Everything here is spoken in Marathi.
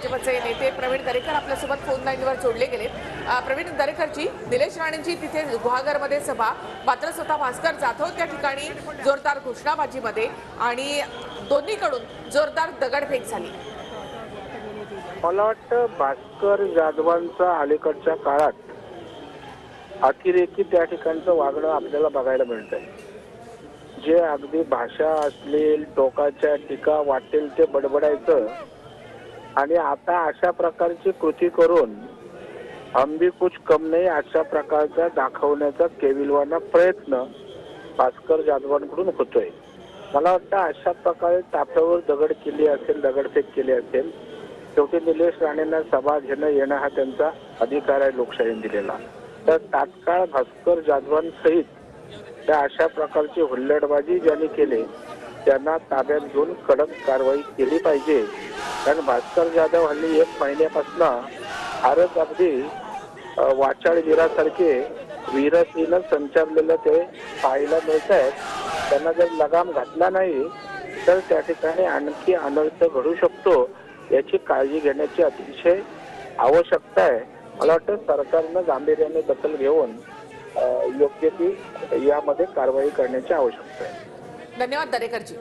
भाजपचे नेते प्रवीण दरेकर आपल्यासोबत फोन लाईनवर जोडले गेलेत। प्रवीण दरेकरची निलेश राणेंची तिथे गुहागरमध्ये सभा, मात्र स्वतः भास्कर जाधव त्या ठिकाणी जोरदार घोषणाबाजीमध्ये आणि दोन्हीकडून जोरदार दगडफेक झाली। मला वाटतं भास्कर जाधवांचा अलीकडच्या काळात अतिरेकी त्या ठिकाणचं वागणं आपल्याला बघायला मिळतंय। जे अगदी भाषा असलेल टोकाच्या टीका वाटेल ते बडबडायचं आणि आता अशा प्रकारची कृती करून हम भी कुछ कम नाही अशा प्रकारचा दाखवण्याचा केविलवाना प्रयत्न भास्कर जाधवांकडून होतोय। मला वाटतं अशा प्रकारे ताफ्यावर दगड केली असेल, दगडफेक केली असेल, शेवटी निलेश राणेंना सभा घेणं येणं हा त्यांचा अधिकार आहे लोकशाहीने दिलेला। तर तात्काळ भास्कर जाधवांसहित त्या अशा प्रकारची हुल्लडबाजी ज्यांनी केली त्यांना ताब्यात घेऊन कडक कारवाई केली पाहिजे। कारण भास्कर जाधव हल्ली 1 महिन्यापासून फारच अगदी वाचाळ वीरासारखे वीरत्वानं संचारलेलं ते पाहायला मिळत आहेत। त्यांना जर लगाम घातला नाही तर त्या ठिकाणी आणखी अनर्थ घडू शकतो, याची काळजी घेण्याची अतिशय आवश्यकता आहे। मला वाटतं सरकारनं गांभीर्याने दखल घेऊन योग्य ती यामध्ये कारवाई करण्याची आवश्यकता आहे। धन्यवाद दरेकरजी।